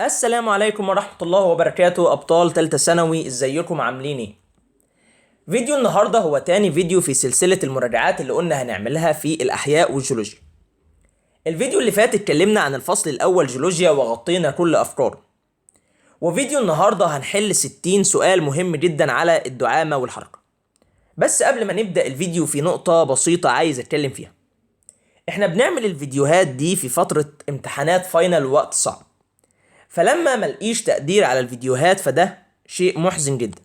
السلام عليكم ورحمة الله وبركاته أبطال تالتة ثانوي، ازيكم عاملين ايه؟ فيديو النهاردة هو تاني فيديو في سلسلة المراجعات اللي قلنا هنعملها في الأحياء والجيولوجيا. الفيديو اللي فات اتكلمنا عن الفصل الأول جيولوجيا وغطينا كل أفكاره. وفيديو النهاردة هنحل 60 سؤال مهم جدا على الدعامة والحركة. بس قبل ما نبدأ الفيديو في نقطة بسيطة عايز اتكلم فيها. احنا بنعمل الفيديوهات دي في فترة امتحانات فاينل وقت صعب، فلما ملقيش تقدير على الفيديوهات فده شيء محزن جدا.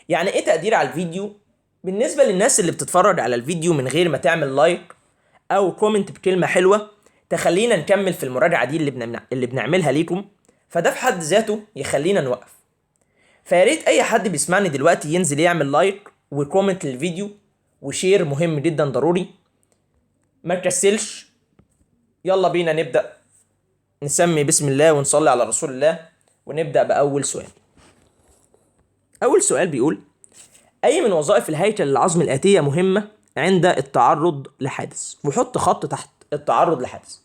يعني ايه تقدير على الفيديو؟ بالنسبة للناس اللي بتتفرج على الفيديو من غير ما تعمل لايك او كومنت بكلمة حلوة تخلينا نكمل في المراجعة دي اللي بنعملها ليكم، فده في حد ذاته يخلينا نوقف. فياريت اي حد بيسمعني دلوقتي ينزل يعمل لايك وكومنت للفيديو وشير، مهم جدا ضروري. ما تكسلش، يلا بينا نبدأ. نسمي بسم الله ونصلي على رسول الله ونبدأ بأول سؤال. أول سؤال بيقول: أي من وظائف الهيكل العظمي الآتية مهمة عند التعرض لحادث؟ وحط خط تحت التعرض لحادث.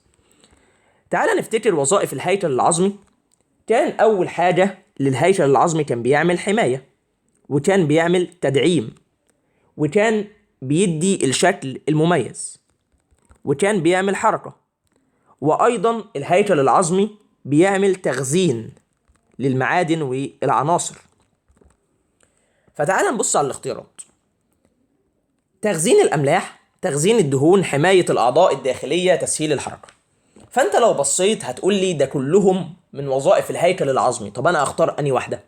تعال نفتكر وظائف الهيكل العظمي. كان أول حاجة للهيكل العظمي كان بيعمل حماية، وكان بيعمل تدعيم، وكان بيدي الشكل المميز، وكان بيعمل حركة، وأيضا الهيكل العظمي بيعمل تخزين للمعادن والعناصر. فتعال نبص على الاختيارات: تخزين الأملاح، تخزين الدهون، حماية الأعضاء الداخلية، تسهيل الحركة. فأنت لو بصيت هتقول لي ده كلهم من وظائف الهيكل العظمي، طب أنا أختار أنهي واحدة؟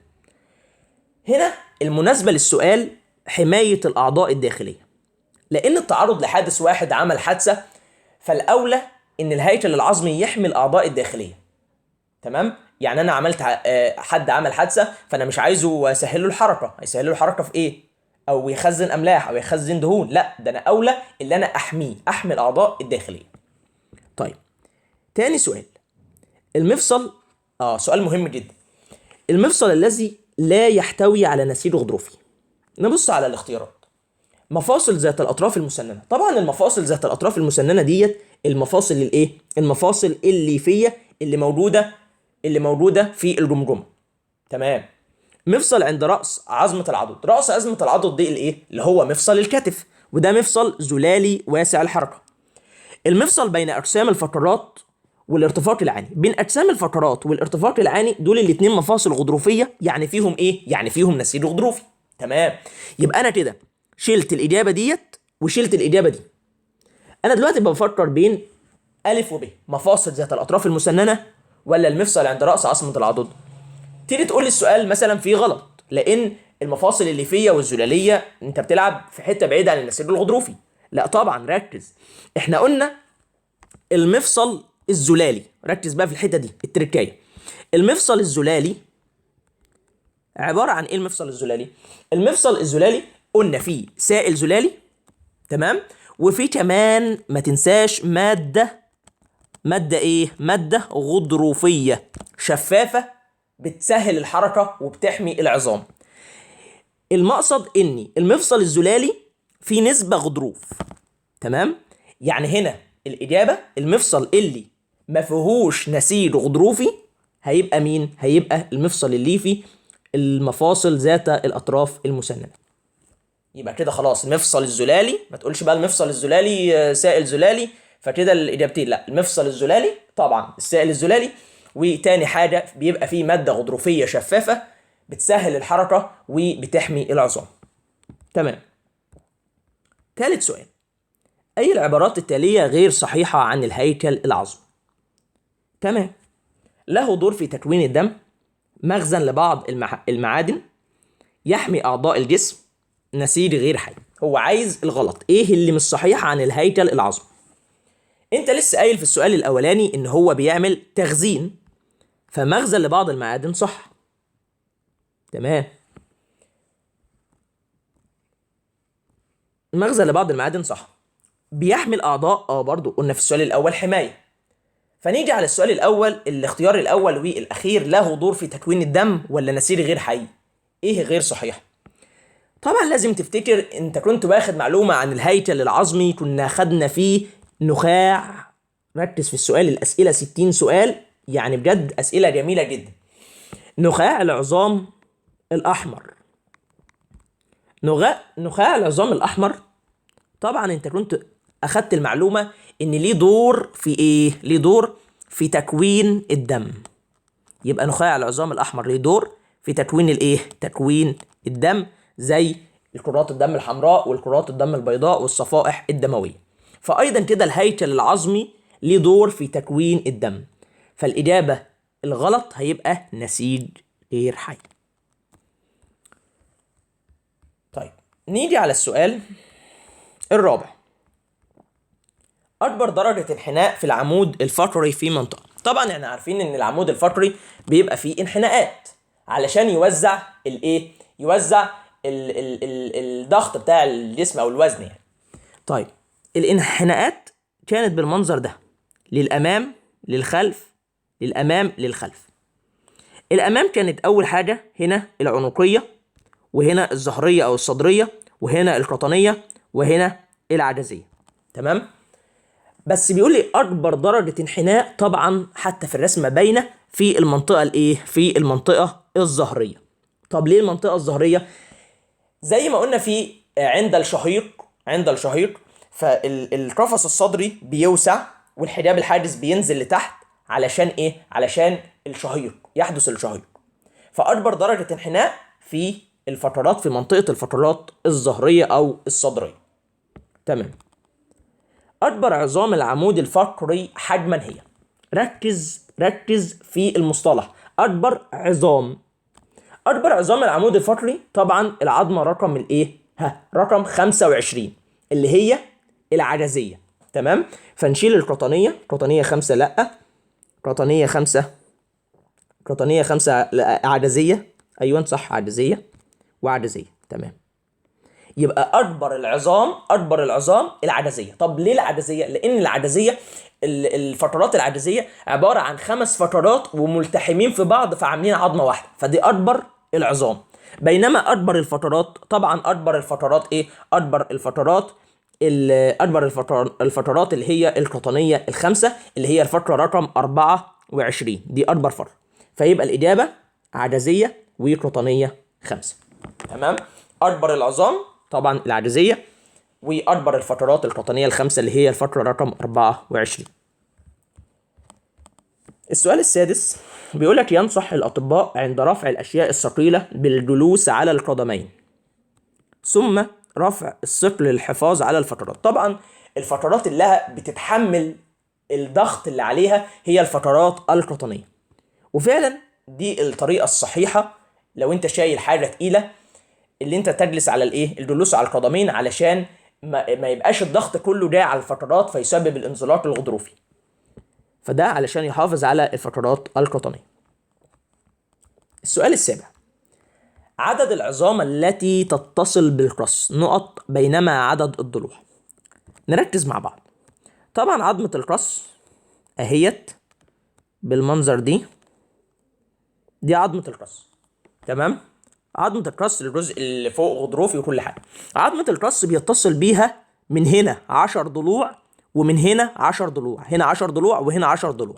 هنا المناسبة للسؤال حماية الأعضاء الداخلية، لأن التعرض لحادث واحد عمل حادثة، فالأولى إن الهيكل العظمي يحمي الأعضاء الداخلية. تمام؟ يعني أنا عملت حد عمل حادثة، فأنا مش عايزه أسهل له الحركة. هيسهل له الحركة في إيه؟ أو يخزن أملاح أو يخزن دهون؟ لا، ده أنا أولى اللي أنا أحمي الأعضاء الداخلية. طيب، تاني سؤال: المفصل سؤال مهم جدا. المفصل الذي لا يحتوي على نسيج غضروفي. نبص على الاختيارات: مفاصل ذات الأطراف المسننة. طبعا المفاصل ذات الأطراف المسننة ديت المفاصل الإيه؟ المفاصل الليفية اللي موجودة في الجمجمة. تمام. مفصل عند رأس عظمة العضد. رأس عظمة العضد دي الإيه؟ اللي هو مفصل الكتف، وده مفصل زلالي واسع الحركة. المفصل بين أجسام الفقرات والارتفاق العاني. بين أجسام الفقرات والارتفاق العاني دول الاتنين مفاصل غضروفية، يعني فيهم إيه؟ يعني فيهم نسيج غضروفي. تمام. يبقى أنا كده شلت الإجابة ديت وشلت الإجابة دي. أنا دلوقتي بفكر بين ألف وب: مفاصل ذات الأطراف المسننة ولا المفصل عند رأس عظمة العضد؟ تيجي تقول لي السؤال مثلا فيه غلط، لأن المفاصل الليفية والزلالية أنت بتلعب في حتة بعيدة عن النسيج الغضروفي. لا طبعا، ركز. احنا قلنا المفصل الزلالي، ركز بقى في الحتة دي التركية. المفصل الزلالي عبارة عن ايه؟ المفصل الزلالي، المفصل الزلالي قلنا فيه سائل زلالي، تمام، وفي كمان ما تنساش مادة ايه؟ مادة غضروفية شفافة بتسهل الحركة وبتحمي العظام. المقصد اني المفصل الزلالي فيه نسبة غضروف. تمام. يعني هنا الإجابة المفصل اللي ما فيهوش نسيج غضروفي هيبقى مين؟ هيبقى المفصل الليفي، المفاصل ذات الأطراف المسننة. يبقى كده خلاص المفصل الزلالي، ما تقولش بقى المفصل الزلالي سائل زلالي، فكده الإجابتين لا، المفصل الزلالي طبعا السائل الزلالي، وتاني حاجة بيبقى فيه مادة غضروفية شفافة بتسهل الحركة وبتحمي العظام. تمام. ثالث سؤال: أي العبارات التالية غير صحيحة عن الهيكل العظمي؟ تمام. له دور في تكوين الدم، مخزن لبعض المعادن، يحمي أعضاء الجسم، نسيج غير حي. هو عايز الغلط، إيه اللي مش صحيح عن الهيكل العظمي؟ أنت لسه قايل في السؤال الأولاني إن هو بيعمل تخزين، فمخزن لبعض المعادن صح. تمام. مخزن لبعض المعادن صح. بيحمي الأعضاء برضو قلنا في السؤال الأول حماية. فنيجي على السؤال الأول، الاختيار الأول والأخير: له دور في تكوين الدم ولا نسيج غير حي؟ إيه غير صحيح؟ طبعا لازم تفتكر أنت كنت واخد معلومة عن الهيكل العظمي، كنا خدنا فيه نخاع. ركز في السؤال، الأسئلة 60 سؤال، يعني بجد اسئله جميله جدا. نخاع العظام الاحمر. نخاع العظام الاحمر، طبعا انت كنت اخدت المعلومه ان ليه دور في ايه؟ ليه دور في تكوين الدم. يبقى نخاع العظام الاحمر ليه دور في تكوين الايه؟ تكوين الدم، زي الكرات الدم الحمراء والكرات الدم البيضاء والصفائح الدمويه. فايضا كده الهيكل العظمي ليه دور في تكوين الدم. فالاجابه الغلط هيبقى نسيج غير حي. طيب نيجي على السؤال الرابع. اكبر درجه انحناء في العمود الفقري في منطقه. طبعا احنا عارفين ان العمود الفقري بيبقى فيه انحناءات علشان يوزع الايه؟ يوزع الضغط بتاع الجسم او الوزن يعني. طيب الانحناءات كانت بالمنظر ده، للامام للخلف، للامام للخلف. الامام كانت اول حاجه هنا العنقيه، وهنا الظهريه او الصدريه، وهنا القطنيه، وهنا العجزيه. تمام؟ بس بيقول لي اكبر درجه انحناء طبعا حتى في الرسمه باينه في المنطقه الايه؟ في المنطقه الظهريه. طب ليه المنطقه الظهريه؟ زي ما قلنا في عند الشهيق، عند الشهيق فالقفص الصدري بيوسع والحجاب الحاجز بينزل لتحت علشان ايه؟ علشان الشهيق، يحدث الشهيق. فاكبر درجه انحناء في الفترات، في منطقه الفترات الظهريه او الصدريه. تمام. اكبر عظام العمود الفقري حجما هي، ركز في المصطلح اكبر عظام. اكبر عظام العمود الفقري طبعا العظمه رقم الايه؟ رقم 25 اللي هي العجزيه. تمام؟ فنشيل القطنيه، قطنيه 5 لا، قطنيه 5، قطنيه 5 لا، عجزيه، ايوه صح، عجزيه وعجزيه. تمام. يبقى اكبر العظام، اكبر العظام العجزيه. طب ليه العجزيه؟ لان العجزيه الفترات العجزيه عباره عن 5 فترات وملتحمين في بعض فعاملين عظمه واحده، فدي اكبر العظام. بينما اكبر الفترات، طبعا اكبر الفترات ايه؟ اكبر الفترات الفترات اللي هي القطنيه الخمسه، اللي هي الفتره رقم 24، دي اكبر فتره. فيبقى الاجابه عجزيه وقطنيه 5. تمام؟ اكبر العظام طبعا العجزيه، واكبر الفترات القطنيه الخمسه اللي هي الفتره رقم 24. السؤال السادس بيقول لك ينصح الاطباء عند رفع الاشياء الثقيله بالجلوس على القدمين ثم رفع الثقل للحفاظ على الفترات. طبعا الفترات اللي بتتحمل الضغط اللي عليها هي الفترات القطنيه، وفعلا دي الطريقه الصحيحه لو انت شايل حاجه تقيله، اللي انت تجلس على الايه؟ الجلوس على القدمين، علشان ما يبقاش الضغط كله جاي على الفترات فيسبب الانزلاق الغضروفي. فده علشان يحافظ على الفترات القطنيه. السؤال السابع. عدد العظام التي تتصل بالقص نقط بينما عدد الضلوع. نركز مع بعض. طبعا عظمة القص اهيت بالمنظر دي عظمة القص. تمام؟ عظمة القص الجزء اللي فوق غضروفي وكل حاجة. عظمة القص بيتصل بيها من هنا 10 ضلوع ومن هنا 10 ضلوع، هنا 10 ضلوع وهنا 10 ضلوع.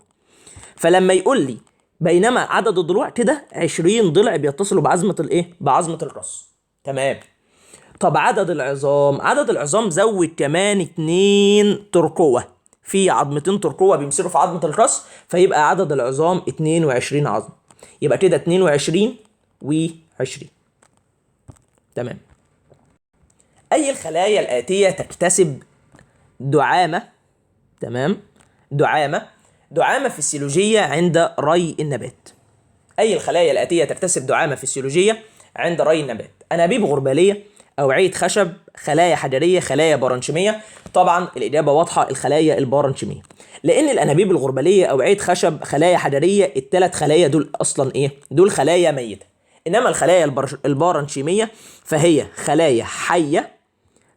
فلما يقول لي بينما عدد الضلوع كده 20 ضلع بيتصلوا بعظمة الايه؟ بعظمة القص. تمام. طب عدد العظام، عدد العظام زود كمان 2 ترقوة، في عظمتين ترقوة بيمسكوا في عظمة القص، فيبقى عدد العظام 22 عظم. يبقى كده 22 و20. تمام. أي الخلايا الآتية تكتسب دعامة؟ تمام، دعامة فسيولوجية عند ري النبات. أي الخلايا الآتية تكتسب دعامة فسيولوجية عند ري النبات؟ أنابيب غربالية، أوعية خشب، خلايا حجرية، خلايا بارنشيمية. طبعا الإجابة واضحة، الخلايا البارنشيمية، لأن الأنابيب الغربالية، أوعية خشب، خلايا حجرية، ال3 خلايا دول أصلا إيه؟ دول خلايا ميتة. إنما الخلايا البارنشيمية فهي خلايا حية،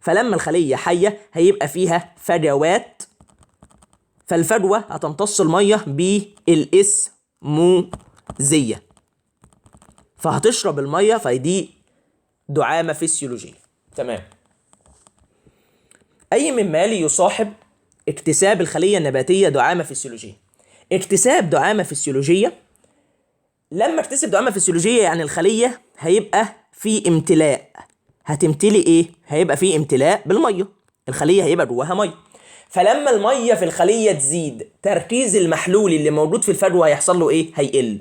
فلما الخلية حية هيبقى فيها فجوات، فالفجوة هتمتص المية بالإسموزية، فهتشرب المية، فدي دعامة فسيولوجية. تمام. أي من مالي يصاحب اكتساب الخلية النباتية دعامة فسيولوجية؟ اكتساب دعامة فسيولوجية. لما اكتسب دعامة فسيولوجية يعني الخلية هيبقى في امتلاء. هتمتلي ايه؟ هيبقى في امتلاء بالمية. الخلية هيبقى جواها مية. فلما المية في الخلية تزيد، تركيز المحلول اللي موجود في الفجوة هيحصل له ايه؟ هيقل.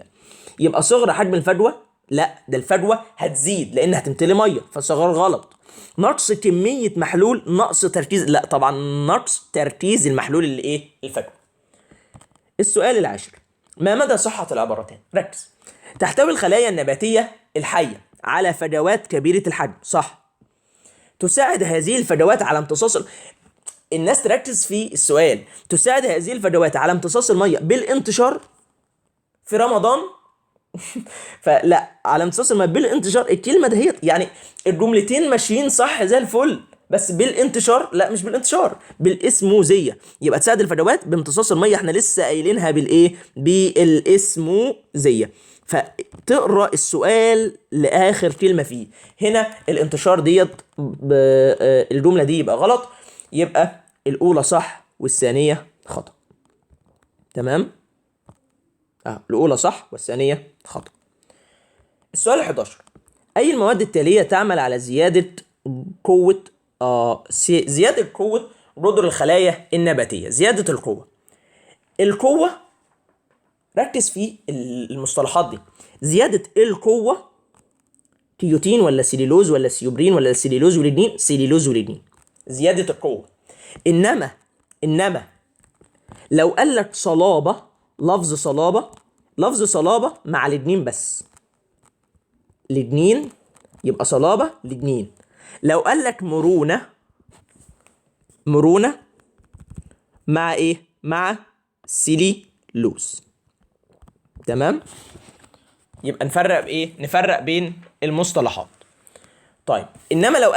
يبقى صغر حجم الفجوة؟ لا، ده الفجوة هتزيد لان هتمتلي مية، فصغر غلط. نقص كمية محلول، نقص تركيز، لا طبعا نقص تركيز المحلول اللي ايه؟ الفجوة. السؤال العاشر: ما مدى صحة العبارتين؟ ركز. تحتوي الخلايا النباتية الحية على فجوات كبيرة الحجم، صح. تساعد هذه الفجوات على امتصاص الناس تركز في السؤال. تساعد هذه الفجوات على امتصاص المية بالانتشار في رمضان. فلا، على امتصاص المية بالانتشار، الكلمة دهيت يعني الجملتين ماشيين صح زي الفل، بس بالانتشار لا، مش بالانتشار، بالاسموزيه. يبقى تساعد الفجوات بامتصاص الميه، احنا لسه قايلينها بالايه؟ بالاسموزيه. فتقرا السؤال لاخر كلمه فيه. هنا الانتشار ديت الجمله دي يبقى غلط، يبقى الاولى صح والثانيه خطا. تمام. الاولى صح والثانيه خطا. السؤال 11: اي المواد التاليه تعمل على زياده قوه زياده قوه جذر الخلايا النباتيه؟ زياده القوه، ركز في المصطلحات دي. زياده القوه كيوتين ولا سيليلوز ولا سيوبرين ولا سيليلوز وليجنين؟ سيليلوز وليجنين. زياده القوه. انما لو قال لك صلابه، لفظ صلابه مع ليجنين بس، ليجنين يبقى صلابه ليجنين. لو قال لك مرونه مع ايه؟ مع سيليلوز. تمام. يبقى نفرق بين المصطلحات. طيب، انما لو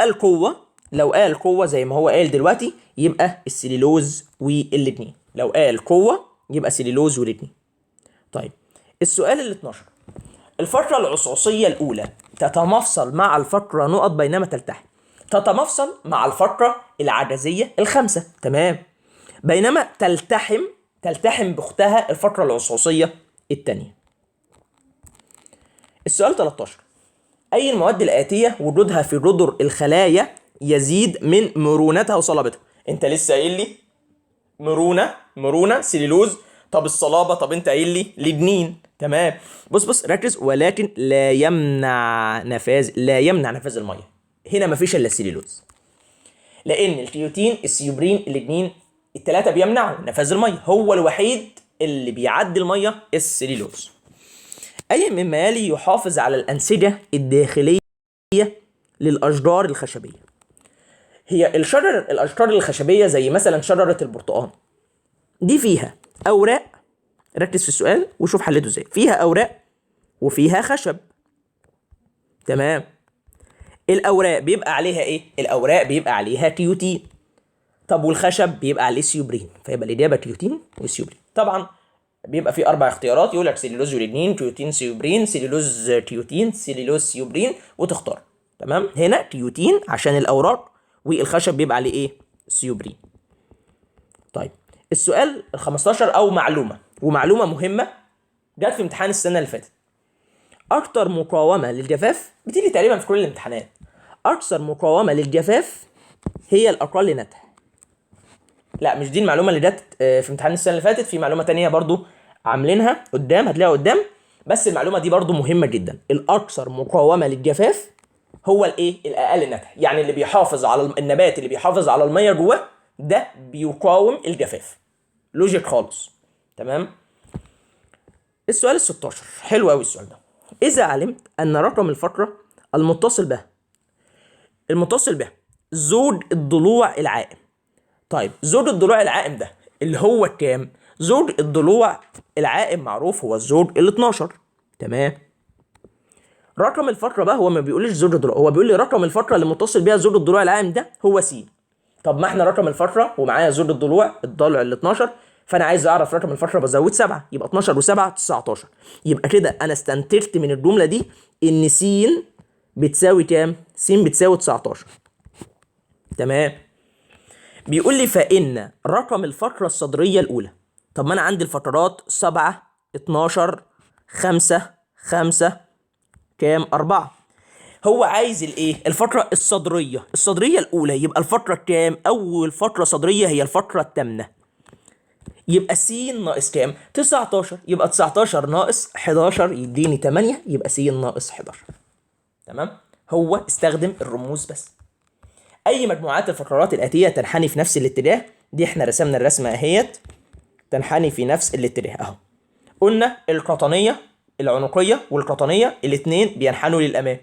قال قوه زي ما هو قال دلوقتي، يبقى السيليلوز والاتنين. لو قال قوه يبقى سيليلوز والاتنين. طيب، السؤال ال 12: الفقره العصعصيه الاولى تتمفصل مع الفقره نقط بينما تلتحم. تتمفصل مع الفقره العجزيه الخامسه، تمام، بينما تلتحم باختها الفقره العصعصيه الثانيه. السؤال 13: اي المواد الاتيه وجودها في جذر الخلايا يزيد من مرونتها وصلابتها؟ انت لسه قايل لي مرونه سيليلوز. طب الصلابه، طب انت قايل لي ليجنين. تمام. بص ركز. ولكن لا يمنع نفاذ الميه. هنا مفيش الا السيليلوز، لان الكيوتين، السيوبرين، الليجنين، الثلاثه بيمنعوا نفاذ الميه. هو الوحيد اللي بيعدي الميه السيليلوز. اي مما يلي يحافظ على الانسجه الداخليه للاشجار الخشبيه؟ هي الاشجار الخشبيه زي مثلا شجره البرتقال دي فيها اوراق. ركز في السؤال وشوف حلته ازاي. فيها اوراق وفيها خشب، تمام. الاوراق بيبقى عليها ايه؟ الاوراق بيبقى عليها كيوتين. طب والخشب بيبقى عليه سيوبرين، فيبقى الاجابه كيوتين وسيوبرين. طبعا بيبقى في 4 اختيارات، يقول لك سيليلوز وليجنين، كيوتين سيوبرين، سيليلوز كيوتين، سيليلوز سيوبرين، وتختار. تمام. هنا كيوتين عشان الاوراق، والخشب بيبقى عليه ايه؟ سيوبرين. طيب، السؤال ال 15 او معلومه مهمه جت في امتحان السنه اللي فاتت. اكتر مقاومه للجفاف، بتيجي تقريبا في كل الامتحانات، اكثر مقاومه للجفاف هي الاقل نتح. لا، مش دي المعلومه اللي جت في امتحان السنه اللي فاتت. في معلومه تانية برضو عاملينها قدام، هتلاقيها قدام، بس المعلومه دي برضو مهمه جدا. الاكثر مقاومه للجفاف هو الايه؟ الاقل نتح. يعني اللي بيحافظ على النبات اللي بيحافظ على الميه جواه ده بيقاوم الجفاف. لوجيك خالص. تمام. السؤال ال 16 حلو قوي السؤال ده. اذا علمت ان رقم الفقره المتصل به زوج الضلوع العائم. طيب، زوج الضلوع العائم ده اللي هو كام؟ زوج الضلوع العائم معروف هو الزوج ال 12. تمام. رقم الفقره بقى هو ما بيقولش زوج الضلوع، هو بيقول لي رقم الفقره اللي متصل بيها زوج الضلوع العائم ده هو س. طب ما احنا رقم الفقره ومعايا زوج الضلوع الضلع ال 12، فانا عايز اعرف رقم الفقره بزود 7، يبقى 12 و7 19. يبقى كده انا استنتجت من الجمله دي ان س بتساوي كام؟ س بتساوي 19. تمام. بيقول لي فإن رقم الفقرة الصدرية الأولى طب ما انا عندي الفترات 7 12 5 5 كام 4. هو عايز الايه؟ الفترة الصدرية الأولى. يبقى الفترة كام؟ أول فترة صدرية هي الفترة الثامنة. يبقى س ناقص كام؟ 19. يبقى 19 ناقص 11 يديني 8. يبقى س ناقص 11. تمام؟ هو استخدم الرموز بس. أي مجموعات الفقرات الآتية تنحني في نفس الاتجاه؟ دي احنا رسمنا الرسمة اهيت، تنحني في نفس الاتجاه اهو. قلنا القطنية العنقية والقطنية الاتنين بينحنوا للأمام.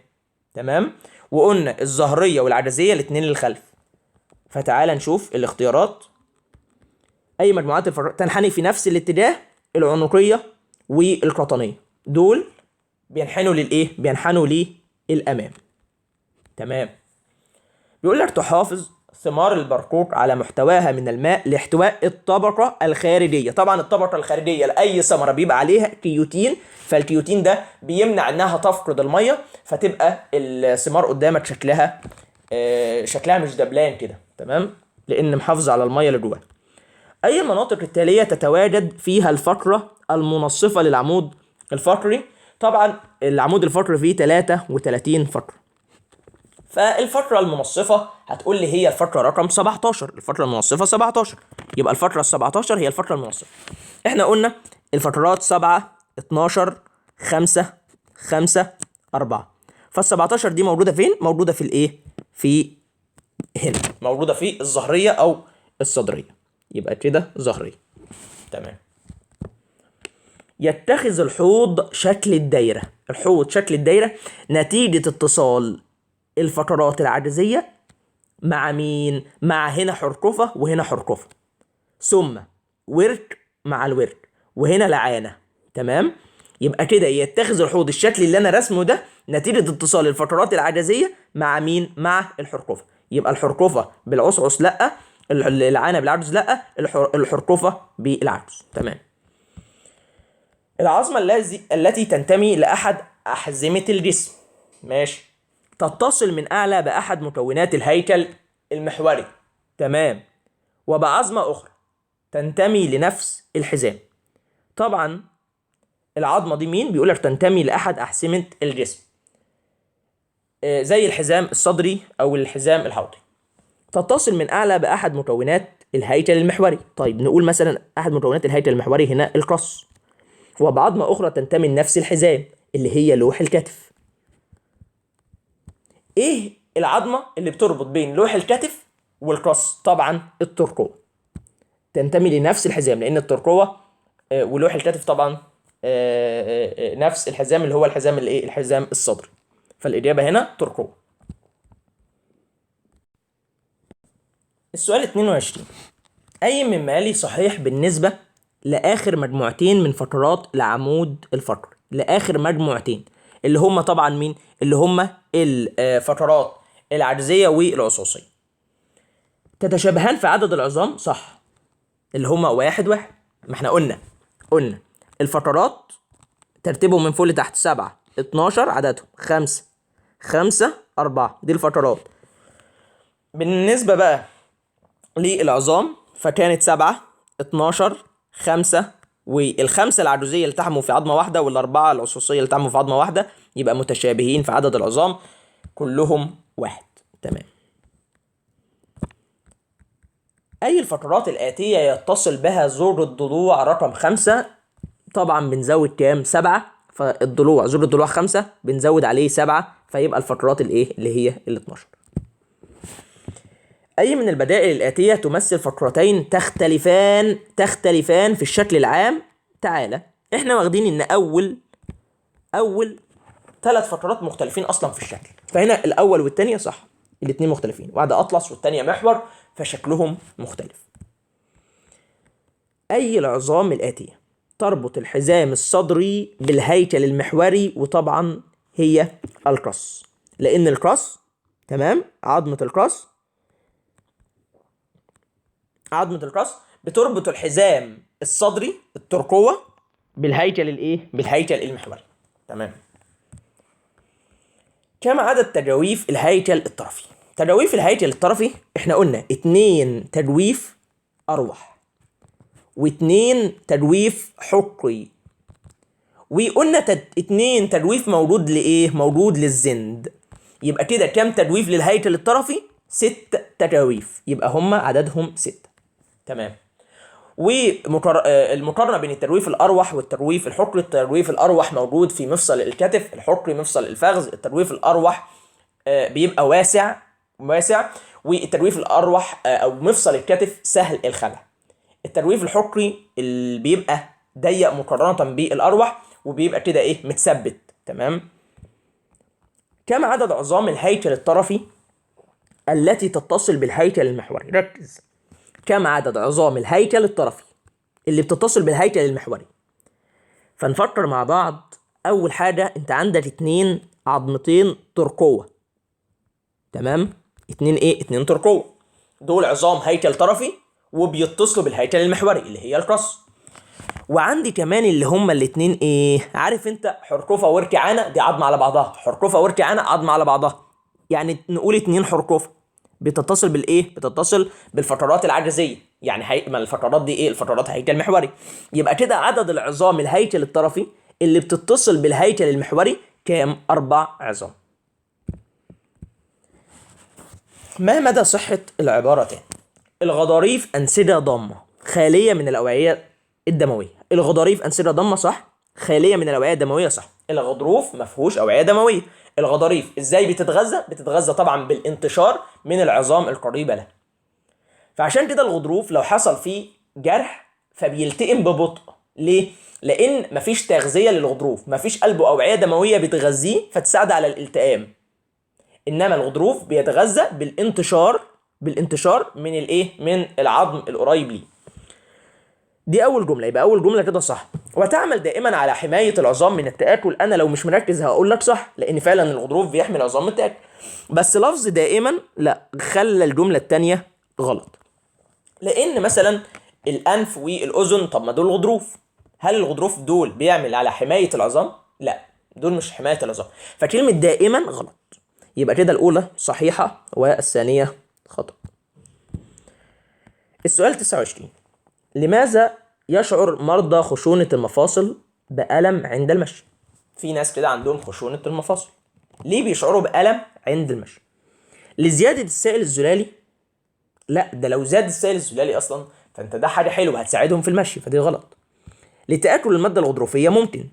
تمام؟ وقلنا الظهرية والعجزية الاتنين للخلف. فتعال نشوف الاختيارات. أي مجموعات الفقرات تنحني في نفس الاتجاه؟ العنقية والقطنية دول بينحنوا للإيه؟ بينحنوا للأمام. تمام. بيقول لك تحافظ ثمار البرقوق على محتواها من الماء لاحتواء الطبقة الخارجية. طبعا الطبقة الخارجية لأي ثمرة بيبقى عليها كيوتين، فالكيوتين ده بيمنع انها تفقد المية، فتبقى الثمار قدامك شكلها مش دبلان كده. تمام؟ لأن محافظة على المية اللي جواها. أي المناطق التالية تتواجد فيها الفقرة المنصفة للعمود الفقري؟ طبعا العمود الفقري فيه 33 فقرة. فالفترة المنصفة هتقول لي هي الفترة رقم 17. الفترة المنصفة 17. يبقى الفترة ال 17 هي الفترة المنصفة. احنا قلنا الفترات 7 12 5 5 4. فال 17 دي موجودة فين؟ موجودة في الايه؟ في هنا. موجودة في الظهرية او الصدرية. يبقى كده ظهرية. تمام. يتخذ الحوض شكل الدايرة. الحوض شكل الدايرة نتيجة اتصال الفقرات العجزية مع مين؟ مع هنا حركفة وهنا حركفة، ثم ورك مع الورك، وهنا لعانة. تمام؟ يبقى كده يتخذ الحوض الشكل اللي انا رسمه ده نتيجة اتصال الفقرات العجزية مع مين؟ مع الحركفة. يبقى الحركفة بالعصعص لا، العانة بالعجز لا، الحركفة بالعجز. تمام. العظمة التي تنتمي لأحد أحزمة الجسم. ماشي. تتصل من أعلى بأحد مكونات الهيكل المحوري. تمام. وبعظمة أخرى تنتمي لنفس الحزام. طبعا العظمة دي مين؟ بيقولك تنتمي لأحد أحزمة الجسم، زي الحزام الصدري أو الحزام الحوضي. تتصل من أعلى بأحد مكونات الهيكل المحوري. طيب نقول مثلا أحد مكونات الهيكل المحوري هنا القص. وبعظمة أخرى تنتمي لنفس الحزام اللي هي لوح الكتف. ايه العظمه اللي بتربط بين لوح الكتف والقص؟ طبعا الترقوه. تنتمي لنفس الحزام، لان الترقوه ولوح الكتف طبعا نفس الحزام اللي هو الحزام الايه؟ الحزام الصدري. فالاجابه هنا ترقوه. السؤال 22. اي مما يلي صحيح بالنسبه لاخر مجموعتين من فقرات العمود الفقري؟ لاخر مجموعتين اللي هم طبعا مين؟ اللي هم الفقرات العجزيه والعصوصيه. تتشابهان في عدد العظام؟ صح، اللي هم 1 1. ما احنا قلنا الفقرات ترتيبهم من فوق لتحت 7 12 عددهم 5 5 4. دي الفقرات. بالنسبه بقى للعظام فكانت 7 12 5، والخمسه العجوزيه التحموا في عظمه واحده، والاربعه العصوصيه التحموا في عظمه واحده. يبقى متشابهين في عدد العظام، كلهم 1. تمام. اي الفقرات الاتيه يتصل بها زور الضلوع رقم 5؟ طبعا بنزود كام؟ 7. فالضلوع زور الضلوع 5 بنزود عليه 7، فيبقى الفقرات الايه؟ اللي هي ال 12. أي من البدائل الآتية تمثل فقرتين تختلفان في الشكل العام؟ تعالى احنا واخدين ان اول 3 فقرات مختلفين اصلا في الشكل، فهنا الاول والثانيه صح، الاثنين مختلفين. واحده اطلس والثانيه محور، فشكلهم مختلف. اي العظام الآتية تربط الحزام الصدري بالهيكل المحوري؟ وطبعا هي القص، لان القص تمام عظمة القص بتربط الحزام الصدري الترقوة بالهيكل الايه؟ بالهيكل المحوري. تمام. كم عدد تجاويف الهيكل الطرفي؟ تجاويف الهيكل الطرفي احنا قلنا 2 تجويف اروح واتنين تجويف حقري. وقلنا اتنين تجويف مولود لإيه؟ مولود للزند. يبقى كده كام تجويف للهيكل الطرفي؟ 6 تجاويف، يبقى هما عددهم 6. تمام. والمقارنة بين التجويف الأروح والتجويف الحقري. التجويف الأروح موجود في مفصل الكتف، الحقري مفصل الفخذ. التجويف الأروح بيبقى واسع، والتجويف الأروح أو مفصل الكتف سهل الخلع. التجويف الحقري اللي بيبقى ضيق مقارنة بالأروح، وبيبقى كده إيه؟ متثبت. تمام. كم عدد عظام الهيكل الطرفي التي تتصل بالهيكل المحوري؟ ركز. كم عدد عظام الهيكل الطرفي اللي بتتصل بالهيكل المحوري؟ فنفكر مع بعض. أول حاجة أنت عندك 2 عظمتين ترقوة. تمام. 2 إيه؟ 2 ترقوة. دول عظام هيكل طرفي وبيتصلوا بالهيكل المحوري اللي هي القص. وعندي كمان اللي هما الاتنين ايه؟ عارف انت حركوفة وركعانة؟ دي عظمة على بعضها. حركوفة وركعانة عظمة على بعضها. يعني نقول 2 حركوفة بتتصل بالايه؟ بتتصل بالفقرات العجزية. يعني ما الفقرات دي ايه؟ الفقرات هيكل محوري. يبقى كده عدد العظام الهيكل الطرفي اللي بتتصل بالهيكل المحوري كام؟ 4 عظام. ما مدى صحة العبارتين؟ الغضاريف أنسجة ضامة خالية من الأوعية الدموية. الغضاريف أنسجة ضامة صح، خالية من الأوعية الدموية صح. الغضروف مفهوش أوعية دموية. الغضاريف إزاي بتتغذى؟ بتتغذى طبعا بالانتشار من العظام القريبة له. فعشان كده الغضروف لو حصل فيه جرح فبيلتئم ببطء. ليه؟ لأن مفيش تغذية للغضروف، مفيش قلب أوعية دموية بتغذيه فتساعد على الالتئام. إنما الغضروف بيتغذى بالانتشار من الايه؟ من العظم القريب ليه. دي اول جمله. يبقى اول جمله كده صح. وتعمل دائما على حمايه العظام من التاكل. انا لو مش مركز هقول لك صح، لان فعلا الغضروف بيحمي العظام من التاكل. بس لفظ دائما لا، خلى الجمله الثانيه غلط. لان مثلا الانف والاذن، طب ما دول غضروف. هل الغضروف دول بيعمل على حمايه العظام؟ لا، دول مش حمايه العظام. فكلمه دائما غلط. يبقى كده الاولى صحيحه والثانيه خطأ. السؤال 29. لماذا يشعر مرضى خشونة المفاصل بألم عند المشي؟ في ناس كده عندهم خشونة المفاصل. ليه بيشعروا بألم عند المشي؟ لزيادة السائل الزلالي؟ لا، ده لو زاد السائل الزلالي أصلا فأنت ده حاجة حلوة هتساعدهم في المشي، فدي غلط. لتآكل المادة الغضروفية ممكن.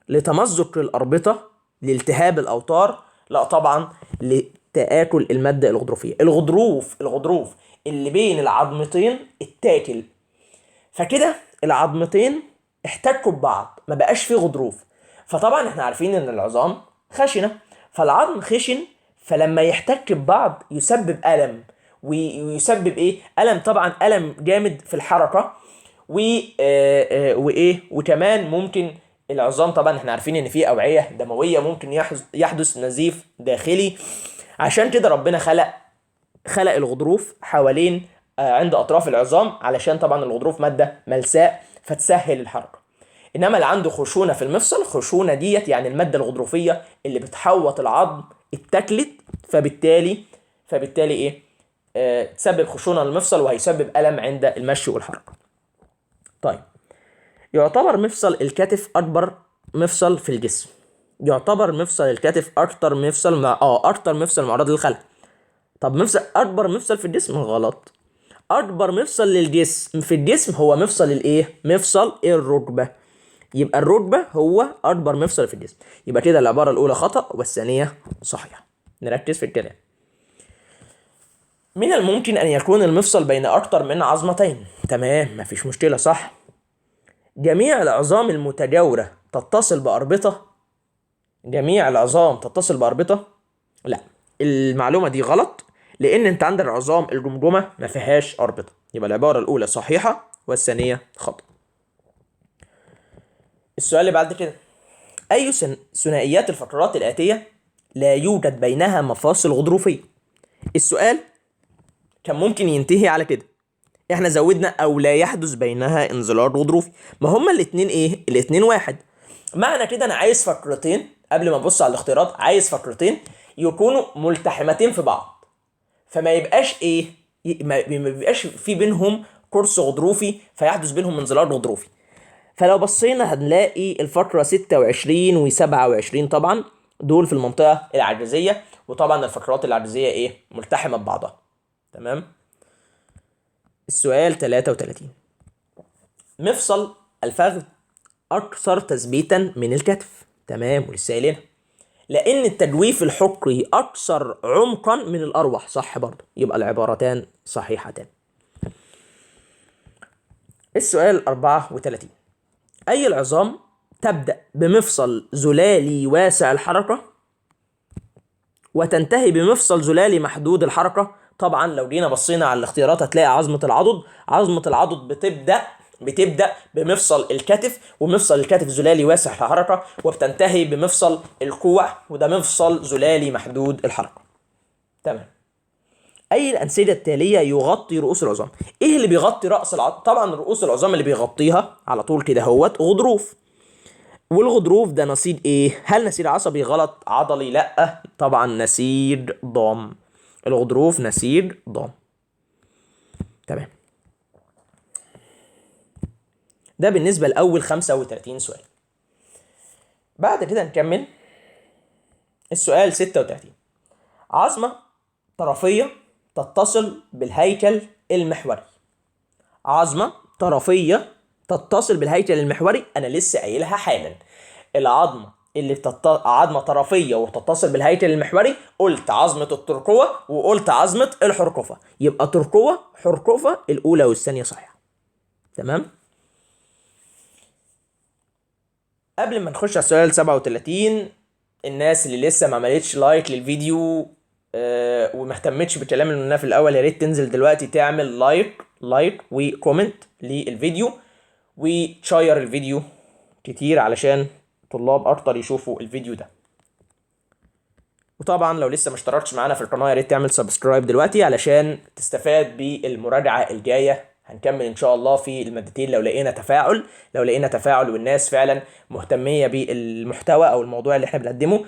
لتمزق الأربطة؟ لالتهاب الأوتار؟ لا طبعا لتآكل المادة الغضروفية. الغضروف اللي بين العظمتين اتاكل، فكده العظمتين احتكوا ببعض، ما بقاش فيه غضروف. فطبعا احنا عارفين ان العظام خشنة، فالعظم خشن، فلما يحتك ببعض يسبب ألم. ويسبب ايه؟ ألم، طبعا ألم جامد في الحركة. وايه وكمان ممكن العظام، طبعا احنا عارفين ان في أوعية دموية، ممكن يحدث نزيف داخلي. عشان كده ربنا خلق الغضروف حوالين عند أطراف العظام، علشان طبعا الغضروف مادة ملساء فتسهل الحركة. إنما اللي عنده خشونة في المفصل، خشونة ديت يعني المادة الغضروفية اللي بتحوط العظم اتكلت، فبالتالي إيه؟ تسبب خشونة للمفصل وهيسبب ألم عند المشي والحركة. طيب، يعتبر مفصل الكتف أكبر مفصل في الجسم. يعتبر مفصل الكتف أكتر مفصل معرض للخلع. طب أكبر مفصل في الجسم؟ غلط. اكبر مفصل للجسم في الجسم هو مفصل الايه؟ مفصل الركبه. يبقى الركبه هو اكبر مفصل في الجسم. يبقى كده العباره الاولى خطا والثانيه صحيحه. نركز في الكلام. من الممكن ان يكون المفصل بين اكتر من عظمتين. تمام، مفيش مشكله، صح. جميع العظام المتجاوره تتصل باربطه. جميع العظام تتصل باربطه؟ لا، المعلومه دي غلط، لان انت عندك عظام الجمجمه ما فيهاش اربطه. يبقى العباره الاولى صحيحه والثانيه خطا. السؤال اللي بعد كده. اي ثنائيات الفقرات الاتيه لا يوجد بينها مفاصل غضروفيه؟ السؤال كان ممكن ينتهي على كده. احنا زودنا او لا يحدث بينها انزلاق غضروفي. ما هما الاتنين ايه؟ الاتنين واحد. معنى كده انا عايز فقرتين، قبل ما ابص على الاختيارات عايز فقرتين يكونوا ملتحمتين في بعض، فما يبقاش ايه؟ ما بيبقاش في بينهم قرص غضروفي فيحدث بينهم انزلاق غضروفي. فلو بصينا هنلاقي الفقرة 26 و27 طبعا دول في المنطقة العجزية، وطبعا الفقرات العجزية ايه ملتحمة ببعضها. تمام. السؤال 33، مفصل الفخذ أكثر تثبيتا من الكتف. تمام، ولسه قايلينها لأن التجويف الحقري أكثر عمقا من الأروح، صح برضه، يبقى العبارتان صحيحتان. السؤال 34، أي العظام تبدأ بمفصل زلالي واسع الحركة وتنتهي بمفصل زلالي محدود الحركة؟ طبعا لو جينا بصينا على الاختيارات هتلاقي عظمة العضد. عظمة العضد بتبدأ بمفصل الكتف، ومفصل الكتف زلالي واسع الحركة، وبتنتهي بمفصل الكوع وده مفصل زلالي محدود الحركة. تمام. أي الأنسجة التالية يغطي رؤوس العظام؟ إيه اللي بيغطي رأس العظام؟ طبعا رؤوس العظام اللي بيغطيها على طول كده هوت غضروف، والغضروف ده نسيج إيه؟ هل نسيج عصبي؟ غلط. عضلي؟ لأ، طبعا نسيج ضام. الغضروف نسيج ضام. تمام. ده بالنسبة لأول 35 سؤال. بعد كده نكمل السؤال 36، عظمة طرفية تتصل بالهيكل المحوري. عظمة طرفية تتصل بالهيكل المحوري، أنا لسه قايلها حالا. العظمة اللي عظمة طرفية وتتصل بالهيكل المحوري، قلت عظمة الترقوة وقلت عظمة الحرقوة، يبقى ترقوة حرقوة الأولى والثانية صحيحة. تمام. قبل ما نخش على السؤال 37، الناس اللي لسه ما عملتش لايك للفيديو وما اهتمتش بالكلام اللي قلناه في الاول، يا ريت تنزل دلوقتي تعمل لايك وكومنت للفيديو وتشير الفيديو كتير علشان طلاب اكتر يشوفوا الفيديو ده. وطبعا لو لسه ما اشتركتش معانا في القناه يا ريت تعمل سبسكرايب دلوقتي علشان تستفاد بالمراجعه الجايه. هنكمل ان شاء الله في المادتين لو لقينا تفاعل والناس فعلا مهتميه بالمحتوى او الموضوع اللي احنا بنقدمه،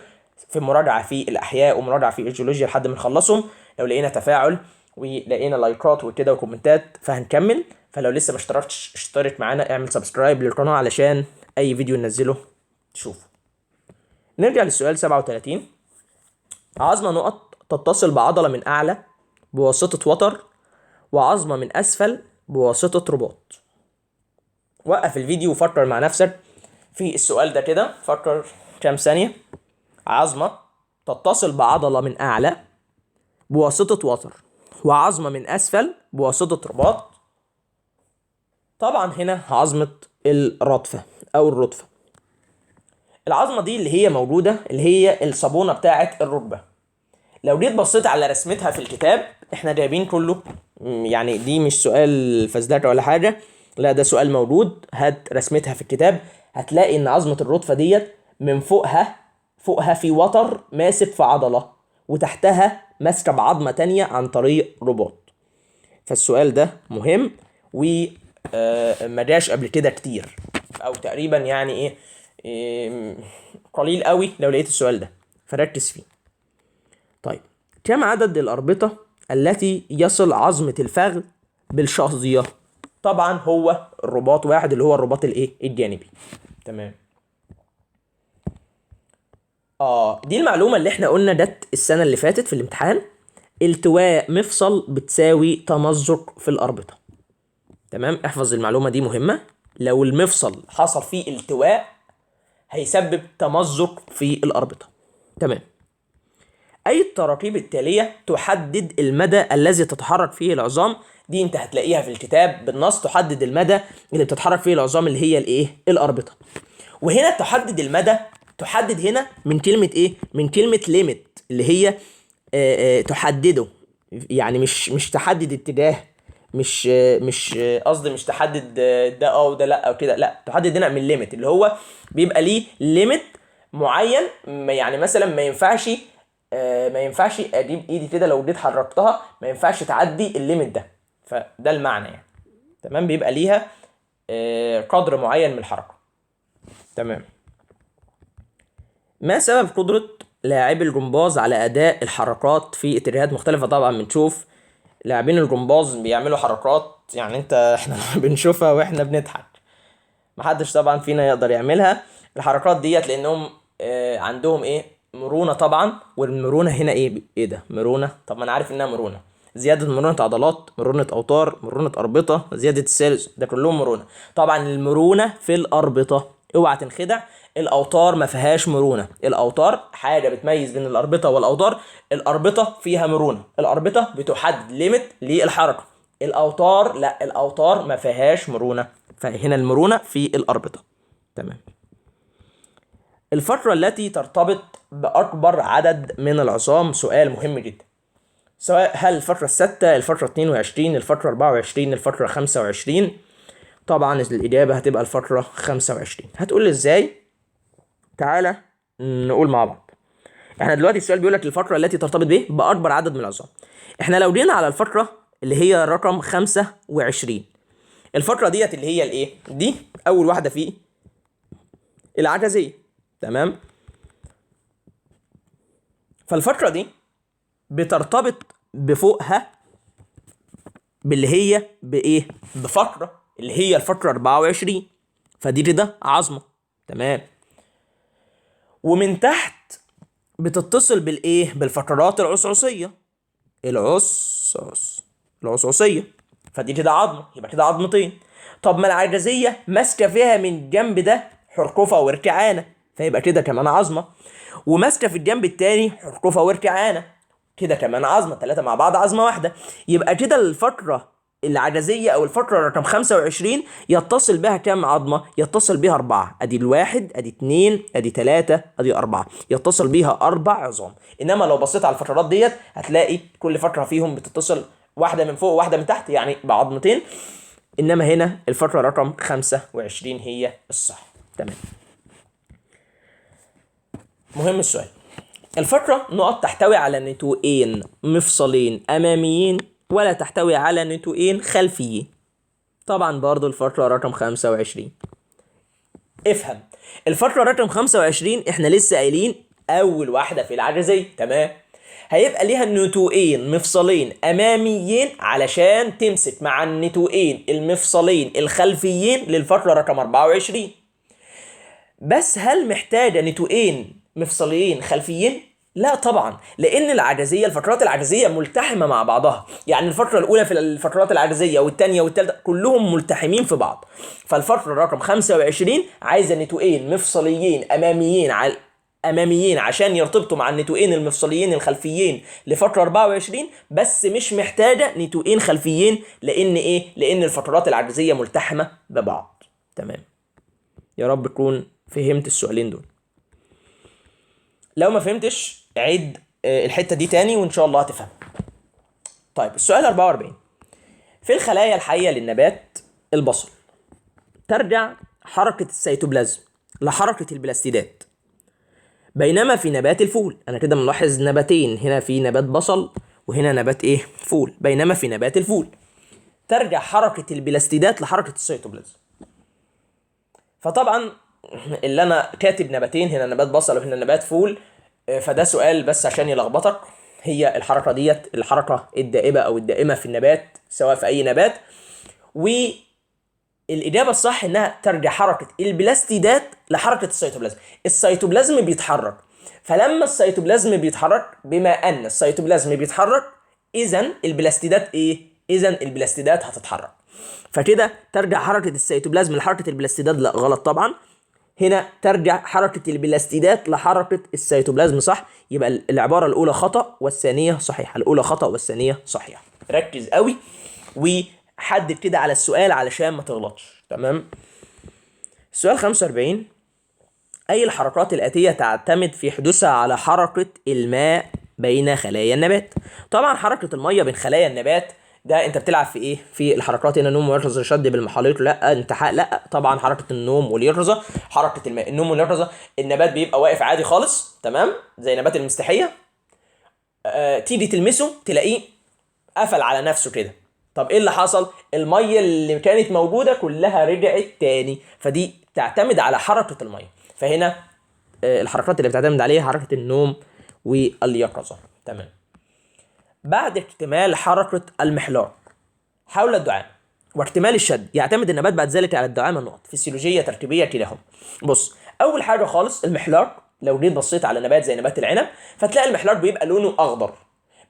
في مراجعه في الاحياء ومراجعه في الجيولوجيا لحد ما نخلصهم. لو لقينا تفاعل ولقينا لايكات وكده وكومنتات فهنكمل. فلو لسه ما اشتركتش اشترك معانا، اعمل سبسكرايب للقناه علشان اي فيديو ننزله تشوفه. نرجع للسؤال 37، عظمة نقط تتصل بعضلة من أعلى بواسطة وتر وعظمة من أسفل بواسطة رباط. وقف الفيديو وفكر مع نفسك في السؤال ده كده، فكر كام ثانية. عظمة تتصل بعضلة من أعلى بواسطة وتر وعظمة من أسفل بواسطة رباط. طبعا هنا عظمة الردفة أو الردفة. العظمة دي اللي هي موجودة، اللي هي الصابونة بتاعة الركبة. لو جيت بصيت على رسمتها في الكتاب، احنا جايبين كله، يعني دي مش سؤال فزدكة ولا حاجة، لا ده سؤال موجود. هات رسمتها في الكتاب هتلاقي ان عظمة الردفة ديت من فوقها في وتر ماسك في عضلة، وتحتها ماسكة بعظمة تانية عن طريق رباط. فالسؤال ده مهم وما جاش قبل كده كتير، او تقريبا يعني ايه قليل قوي لو لقيت السؤال ده، فركز فيه. طيب، كم عدد الأربطة التي يصل عظمة الفخذ بالشظية؟ طبعا هو الرباط واحد اللي هو الرباط الجانبي. تمام. دي المعلومة اللي احنا قلنا جت السنة اللي فاتت في الامتحان. التواء مفصل بتساوي تمزق في الأربطة. تمام، احفظ المعلومة دي مهمة. لو المفصل حصل فيه التواء هيسبب تمزق في الأربطة. تمام. أي التراكيب التالية تحدد المدى الذي تتحرك فيه العظام؟ دي انت هتلاقيها في الكتاب بالنص. تحدد المدى اللي بتتحرك فيه العظام اللي هي الأربطة. وهنا تحدد المدى، تحدد هنا من كلمة من كلمة ليميت اللي هي تحدده، يعني مش تحدد اتجاه، مش قصدي مش تحدد ده وده لا او كده، لا تحدد هنا من ليميت اللي هو بيبقى ليه ليميت معين. يعني مثلا ما ينفعش اجيب ايدي كده لو جيت حركتها ما ينفعش تعدي الليميت ده، فده المعنى يعني. تمام، بيبقى ليها قدر معين من الحركة. تمام. ما سبب قدرة لاعبي الجمباز على اداء الحركات في اتجاهات مختلفة؟ طبعا بنشوف لاعبين الجمباز بيعملوا حركات يعني احنا بنشوفها واحنا بنضحك. محدش طبعا فينا يقدر يعملها الحركات ديت، لانهم عندهم ايه، مرونة طبعا. والمرونة هنا ايه ده مرونة؟ طب ما انا عارف انها مرونة، زيادة مرونة عضلات، مرونة اوتار، مرونة اربطة، زيادة السيلز، ده كلهم مرونة. طبعا المرونة في الاربطة، اوعى تنخدع. الاوتار ما فيهاش مرونة. الاوتار حاجة بتميز بين الاربطة والاوتار، الاربطة فيها مرونة، الاربطة بتحدد ليميت للحركة، الاوتار لا، الاوتار ما فيهاش مرونة. فهنا المرونة في الاربطة. تمام. الفترة التي ترتبط بأكبر عدد من العظام، سؤال مهم جدا. سواء هل الفترة الستة، الفترة 22، الفترة 24، الفترة 25؟ طبعا الإجابة هتبقى الفترة 25. هتقول لي إزاي؟ تعالى نقول مع بعض. احنا دلوقتي السؤال بيقول لك الفترة التي ترتبط به بأكبر عدد من العظام. احنا لو جينا على الفترة اللي هي رقم 25، الفترة ديت اللي هي الايه؟ دي أول واحدة فيه العجزية. تمام. فالفترة دي بترتبط بفوقها باللي هي بايه؟ بفترة اللي هي الفترة 24، فدي كده عظمة. تمام. ومن تحت بتتصل بالايه؟ بالفترات العصعصية، العصعصية، فدي كده عظمة، يبقى كده عظمتين. طب ما العجزية ماسكة فيها من الجنب ده حرقفة وارتعانة، فيبقى كده كمان عظمة. وماسكة في الجنب التاني حرقفة وارتعانة، كده كمان عظمة، 3 مع بعض عظمة واحدة. يبقى كده الفترة العجزية أو الفترة رقم 25 يتصل بها كام عظمة؟ يتصل بها 4. أدي الواحد، أدي 2، أدي 3، أدي 4، يتصل بيها 4 عظام. إنما لو بصيت على الفترات ديت هتلاقي كل فترة فيهم بتتصل واحدة من فوق وواحدة من تحت، يعني بعظمتين. إنما هنا الفترة رقم 25 هي الصح. تمام. مهم السؤال. الفترة نقط تحتوي على نتوءين مفصلين أماميين ولا تحتوي على نتوءين خلفيين؟ طبعا برضو الفترة رقم 25. افهم، الفترة رقم 25 احنا لسه قايلين أول واحدة في العجزية. تمام. هيبقى ليها نتوءين مفصلين أماميين علشان تمسك مع النتوءين المفصلين الخلفيين للفترة رقم 24. بس هل محتاجة نتوءين مفصليين خلفيين؟ لا طبعا، لان العجزيه، الفترات العجزيه ملتحمه مع بعضها. يعني الفتره الاولى في الفترات العجزيه والثانيه والثالثه كلهم ملتحمين في بعض. فالفتره رقم 25 عايزه نتوءين مفصليين اماميين عشان يرتبطوا مع النتوءين المفصليين الخلفيين لفتره 24، بس مش محتاجه نتوءين خلفيين. لان ايه؟ لان الفترات العجزيه ملتحمه ببعض. تمام. يا رب تكون فهمت السؤالين دول. لو ما فهمتش عيد الحتة دي تاني وإن شاء الله هتفهم. طيب السؤال 44. في الخلايا الحية للنبات البصل ترجع حركة السيتوبلازم لحركة البلاستيدات، بينما في نبات الفول، أنا كده ملاحظ نباتين، هنا في نبات بصل وهنا نبات إيه؟ فول. بينما في نبات الفول ترجع حركة البلاستيدات لحركة السيتوبلازم. فطبعا اللي انا كاتب نباتين، هنا نبات بصل وهنا نبات فول، فده سؤال بس عشان يلخبطك. هي الحركه ديت الحركه الدائبه او الدائمه في النبات سواء في اي نبات، والاجابه الصح انها ترجع حركه البلاستيدات لحركه السيتوبلازم. السيتوبلازم بيتحرك، فلما السيتوبلازم بيتحرك، بما ان السيتوبلازم بيتحرك اذا البلاستيدات ايه؟ اذا البلاستيدات هتتحرك. فكده ترجع حركه السيتوبلازم لحركه البلاستيدات، لا غلط طبعا. هنا ترجع حركة البلاستيدات لحركة السيتوبلازم، صح. يبقى العبارة الأولى خطأ والثانية صحيحة. الأولى خطأ والثانية صحيحة. ركز قوي وحدد كده على السؤال علشان ما تغلطش. تمام. السؤال 45. أي الحركات الآتية تعتمد في حدوثها على حركة الماء بين خلايا النبات؟ طبعا حركة المية بين خلايا النبات ده انت بتلعب في ايه؟ في الحركات هنا، نوم ويقظه، شد بالمحاليق، لا انتحاء، لا طبعا حركه النوم واليقظه. حركه الماء، النوم واليقظه، النبات بيبقى واقف عادي خالص، تمام، زي نبات المستحيه. تيجي تلمسه تلاقيه قفل على نفسه كده. طب ايه اللي حصل؟ الميه اللي كانت موجوده كلها رجعت تاني، فدي تعتمد على حركه الميه. فهنا الحركات اللي بتعتمد عليها حركه النوم واليقظه. تمام. بعد اكتمال حركة المحلاق حول الدعامة واكتمال الشد يعتمد النبات بعد ذلك على الدعامة النقط فسيولوجية تركيبية كلاهما. بص، أول حاجة خالص المحلاق، لو جيت بصيت على نبات زي نبات العنب فتلاقي المحلاق بيبقى لونه أخضر،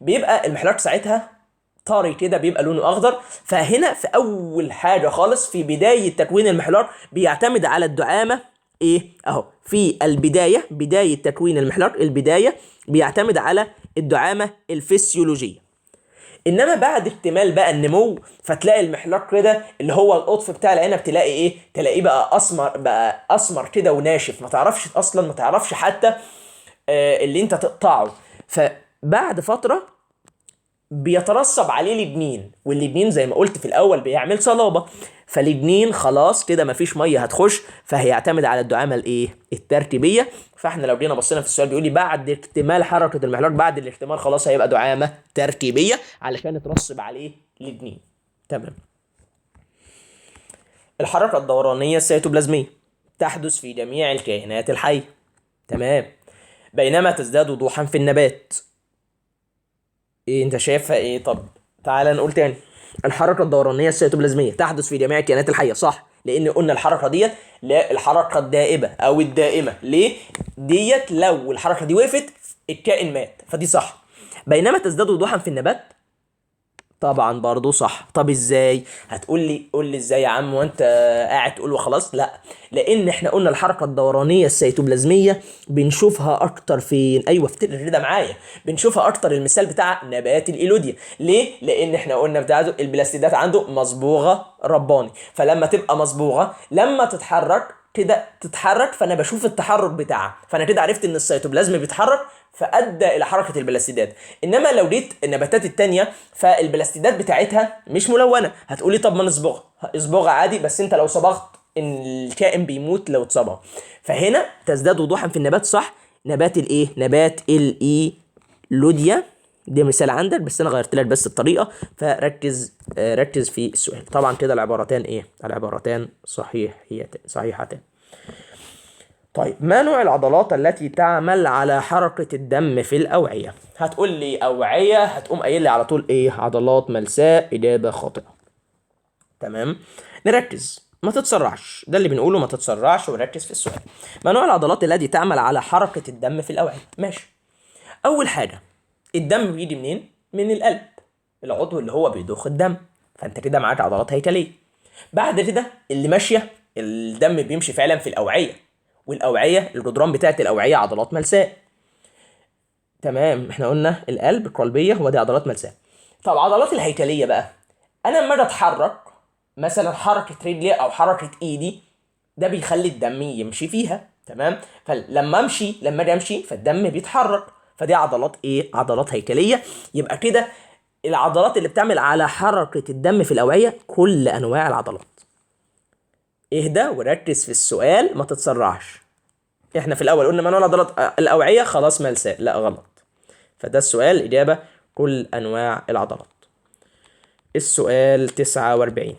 بيبقى المحلاق ساعتها طري كده، بيبقى لونه اخضر. فهنا في اول حاجه خالص في بدايه تكوين المحلاق بيعتمد على الدعامه ايه اهو، في البدايه بدايه تكوين المحلاق البدايه بيعتمد على الدعامه الفسيولوجيه. انما بعد اكتمال بقى النمو فتلاقي المحلاق كده اللي هو القطف بتاع العنب تلاقي ايه، تلاقيه بقى اسمر، بقى اسمر كده وناشف، ما تعرفش اصلا، ما تعرفش حتى اللي انت تقطعه. فبعد فتره بيترسب عليه لبنين، واللبنين زي ما قلت في الاول بيعمل صلابه، فاللبنين خلاص كده مفيش ميه هتخش، فهيعتمد على الدعامه الايه الترتيبيه. فاحنا لو جينا بصينا في السؤال بيقول لي بعد اكتمال حركه المحلاق، بعد الاكتمال خلاص هيبقى دعامه ترتيبيه علشان يترسب عليه لبنين. تمام. الحركه الدورانيه السيتوبلازميه تحدث في جميع الكائنات الحيه. تمام. بينما تزداد وضوحا في النبات. ايه انت شايفها ايه؟ طب تعالى نقول تاني. الحركه الدورانيه السيتوبلازميه تحدث في جميع الكائنات الحيه، صح، لان قلنا الحركه ديت لا الحركه الدائبه او الدائمه، ليه ديت لو الحركه دي وقفت الكائن مات، فدي صح. بينما تزداد وضوحا في النبات، طبعا برضو صح. طب ازاي؟ هتقول لي قول لي ازاي يا عم وانت قاعد تقول وخلاص؟ لا، لان احنا قلنا الحركه الدورانيه السيتوبلازميه بنشوفها اكتر فين؟ ايوه افتكر كده معايا، بنشوفها اكتر المثال بتاع نبات الايلوديا. ليه؟ لان احنا قلنا بتاعته البلاستيدات عنده مصبوغه رباني، فلما تبقى مصبوغه لما تتحرك كده تتحرك، فانا بشوف التحرك بتاعها، فانا كده عرفت ان السيتوبلازم بيتحرك فادى الى حركه البلاستيدات. انما لو جيت النباتات التانية فالبلاستيدات بتاعتها مش ملونه، هتقولي طب ما نصبغها، اصبغها عادي، بس انت لو صبغت ان الكائن بيموت لو اتصبغ. فهنا تزداد وضوحا في النبات، صح. نبات الايه؟ نبات الايلوديا ده مثال عندك، بس انا غيرت لك بس الطريقه، فركز ركز في السؤال. طبعا كده العبارتان ايه؟ العبارتان صحيحتان. طيب، ما نوع العضلات التي تعمل على حركة الدم في الأوعية؟ هتقول لي أوعية، هتقوم قايل لي على طول إيه؟ عضلات ملساء. إجابة خاطئة. تمام. نركز ما تتسرعش، ده اللي بنقوله، ما تتسرعش وركز في السؤال. ما نوع العضلات التي تعمل على حركة الدم في الأوعية؟ ماشي. أول حاجة الدم بيجي منين؟ من القلب، العضو اللي هو بيضخ الدم، فأنت كده معاك عضلات هيكلية. بعد كده اللي ماشية الدم بيمشي فعلا في الأوعية، والاوعيه الجدران بتاعت الاوعيه عضلات ملساء. تمام، احنا قلنا القلب القلبيه ودي عضلات ملساء. طب عضلات الهيكليه بقى، انا لما اجي اتحرك مثلا حركه رجلي او حركه ايدي، ده بيخلي الدم يمشي فيها. تمام. لما اجي امشي فالدم بيتحرك، فدي عضلات ايه؟ عضلات هيكليه. يبقى كده العضلات اللي بتعمل على حركه الدم في الاوعيه كل انواع العضلات. اهدى وركز في السؤال، ما تتسرعش. احنا في الاول قلنا منوع العضلات الاوعيه، خلاص ملساء، لا غلط. فده السؤال، الاجابه كل انواع العضلات. السؤال 49.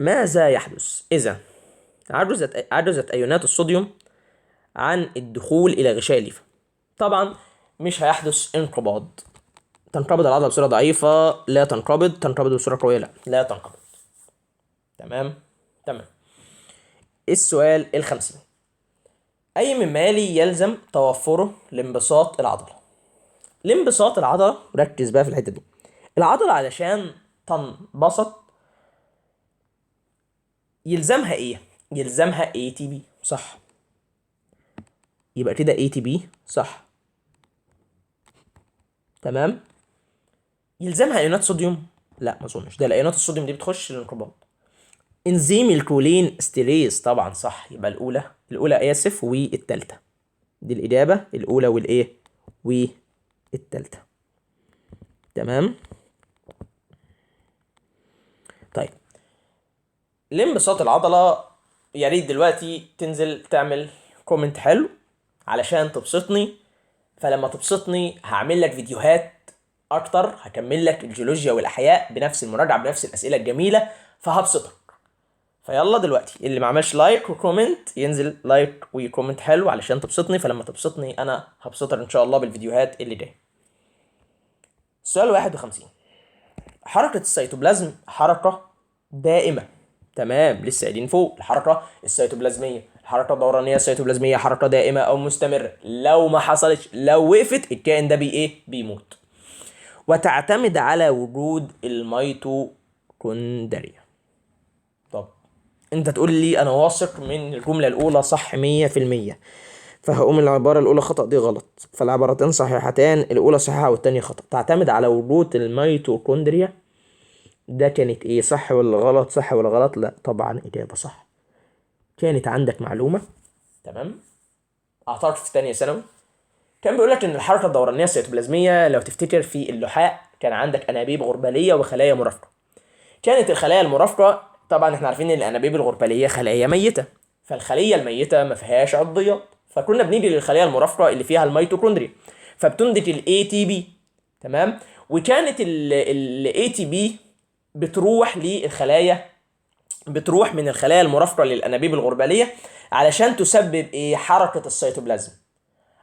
ماذا يحدث اذا عجزت ايونات الصوديوم عن الدخول الى غشاء الليفه؟ طبعا مش هيحدث انقباض. تنقبض العضله بصوره ضعيفه؟ لا تنقبض. تنقبض بصوره قويه؟ لا تنقبض. تمام. السؤال 50. أي من مالي يلزم توفره لانبساط العضلة؟ لانبساط العضلة، ركز بقى في الحتة دي. العضلة علشان تنبسط يلزمها إيه؟ يلزمها ATP، صح. يبقى كده ATP صح. تمام. يلزمها ايونات صوديوم؟ لا ما اظنش، ده الايونات الصوديوم دي بتخش الانقباض. انزيم الكولين ستيريز، طبعا صح. يبقى الاولى اسف، والتالتة. دي الاجابه الاولى والايه والتالتة. تمام. طيب، لانبساط العضله، يا ريت دلوقتي تنزل تعمل كومنت حلو علشان تبسطني. فلما تبسطني هعمل لك فيديوهات اكتر، هكمل لك الجيولوجيا والاحياء بنفس المراجعه بنفس الاسئله الجميله، فهبسطك. فيلا دلوقتي اللي ما عملش لايك وكومنت ينزل لايك وكومنت حلو علشان تبسطني، فلما تبسطني انا هبسطك ان شاء الله بالفيديوهات اللي جايه. السؤال 51. حركة السيتوبلازم حركة دائمة. تمام، لسه قايلين فوق الحركة السيتوبلازمية، الحركة الدورانية السيتوبلازمية حركة دائمة أو مستمرة. لو ما حصلتش، لو وقفت، الكائن ده بيموت. وتعتمد على وجود الميتوكوندريا. طب انت تقول لي انا واثق من الجملة الأولى صح 100%، فهقوم العبارة الأولى خطأ دي غلط، فالعبارتين صحيحتان، الأولى صحيحة والتانية خطأ. تعتمد على وجود الميتوكوندريا، ده كانت ايه، صح ولا غلط؟ صح ولا غلط؟ لا طبعا إجابة صح. كانت عندك معلومة، تمام، أعتقد في تانية ثانوي، كان بيقول لك إن الحركة الدورانية السيتوبلازمية لو تفتكر في اللحاء كان عندك أنابيب غربالية وخلايا مرافقة. كانت الخلايا المرافقة، طبعا احنا عارفين ان الانابيب الغرباليه خلايا ميته، فالخليه الميته ما فيهاش عضيات، فكنا بنيجي للخليه المرافقه اللي فيها الميتوكوندريا، فبتنتج الاي تي بي. تمام، وكانت الاي تي بي بتروح للخلايا، بتروح من الخلايا المرافقه للانابيب الغرباليه علشان تسبب ايه، حركه السيتوبلازم،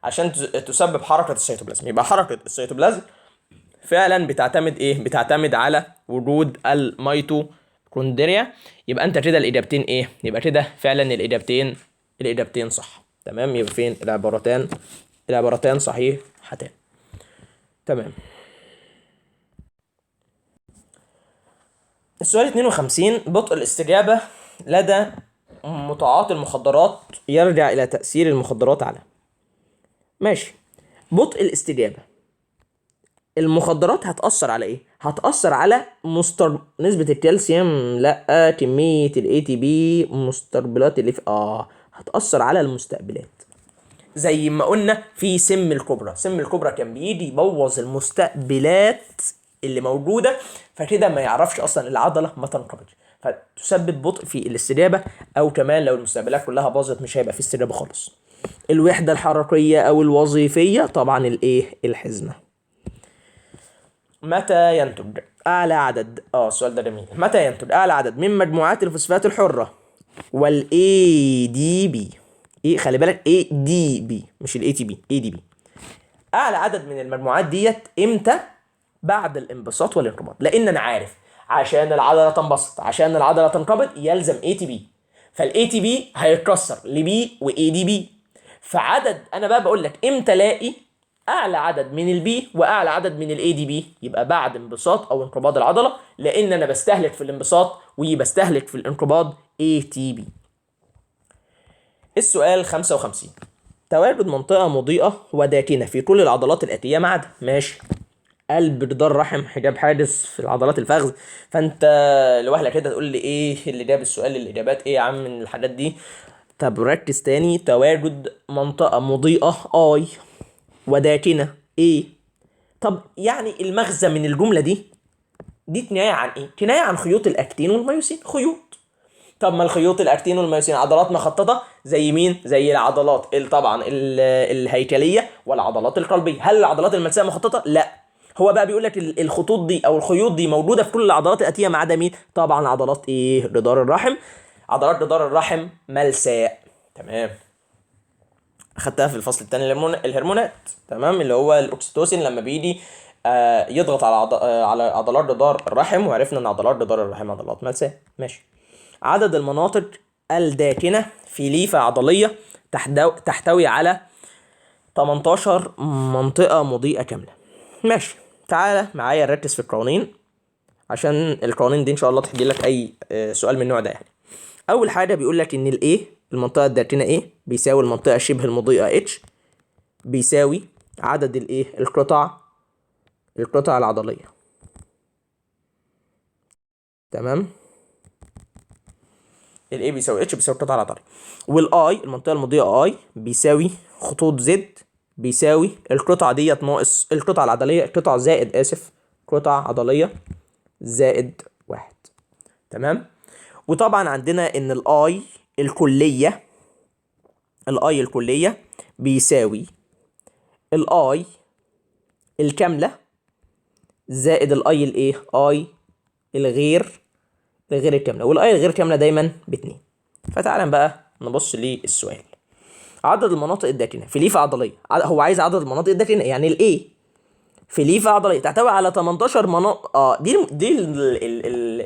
عشان تسبب حركه السيتوبلازم. يبقى حركه السيتوبلازم فعلا بتعتمد ايه، بتعتمد على وجود الميتوكوندريا. يبقى انت كده الاجابتين ايه، يبقى كده فعلا الاجابتين صح. تمام، يبقى فين العبارتان صحيحتان. تمام. السؤال 52. بطء الاستجابة لدى متعاطي المخدرات يرجع إلى تأثير المخدرات على. ماشي، بطء الاستجابة، المخدرات هتأثر على ايه؟ هتأثر على نسبة الكالسيوم، لا كمية الاي تي بي، مستقبلات اللي في هتأثر على المستقبلات. زي ما قلنا في سم الكبرى، سم الكبرى كان بيجي يبوظ المستقبلات اللي موجودة، فكده ما يعرفش اصلا العضلة ما تنقبضش، فتسبب بطء في الاستجابة، او كمان لو المستقبلات كلها باظت مش هيبقى في استجابة خالص. الوحدة الحركية او الوظيفية، طبعا الحزمة. متى ينتج اعلى عدد، السؤال ده جميل، متى ينتج اعلى عدد من مجموعات الفوسفات الحرة والاي دي بي؟ ايه، خلي بالك، اي دي بي مش الاي تي بي، اي دي بي. اعلى عدد من المجموعات ديت امتى؟ بعد الانبساط والانقباض، لان انا عارف عشان العضله تنبسط، عشان العضله تنقبض يلزم اي تي بي، فالاي تي بي هيتكسر لبي واي دي بي. فعدد، انا بقى بقول لك امتى الاقي اعلى عدد من البي واعلى عدد من الاي دي بي، يبقى بعد انبساط او انقباض العضله، لان انا بستهلك في الانبساط وبستهلك في الانقباض اي تي بي. السؤال 55. تواجد منطقة مضيئة وداكنة في كل العضلات الآتية ما عدا. ماشي، قلب، جدار رحم، حجاب حاجز في العضلات الفخذ. فانت لوهلة كده تقول لي ايه اللي جاب السؤال، الاجابات ايه يا عم من الحاجات دي؟ طب ركز تاني، تواجد منطقة مضيئة اي وداكنة ايه. طب يعني المغزى من الجملة دي كناية عن ايه؟ كناية عن خيوط الاكتين والميوسين، خيوط. طب ما الخيوط الاكتين والميوسين عضلات مخططه زي مين؟ زي العضلات طبعا الهيكليه والعضلات القلبيه. هل العضلات الملساء مخططه؟ لا. هو بقى بيقول لك الخطوط دي او الخيوط دي موجوده في كل العضلات الاتيه ما عدا مين؟ طبعا عضلات ايه، جدار الرحم. عضلات جدار الرحم ملساء. تمام، اخدتها في الفصل الثاني الهرمونات. تمام، اللي هو الاكسيتوسين لما بيجي يضغط على على عضلات جدار الرحم، وعرفنا ان عضلات جدار الرحم عضلات ملساء. ماشي. عدد المناطق الداكنة في ليفة عضلية تحتوي على 18 منطقة مضيئة كاملة. ماشي، تعالى معايا نركز في القوانين، عشان القوانين دي ان شاء الله تحجي لك اي سؤال من النوع ده يعني. اول حاجة بيقول لك ان الايه، المنطقة الداكنة ايه، بيساوي المنطقة شبه المضيئة اتش، بيساوي عدد الايه، القطع العضلية. تمام، الاي بيساوي اتش بيساوي القطعه العضليه، والاي المنطقه المضيئه اي بيساوي خطوط زد بيساوي القطعه ديت ناقص القطعه العضليه، قطعه زائد قطعه عضليه زائد واحد. تمام، وطبعا عندنا ان الاي الكليه بيساوي الاي الكامله زائد الاي اي الغير الكامله، والاي الغير كامله دايما باتنين. فتعالى بقى نبص للسؤال. عدد المناطق الداكنه في ليفه عضليه، هو عايز عدد المناطق الداكنه يعني الاي. في ليفه عضليه تحتوي على 18 مناطق. دي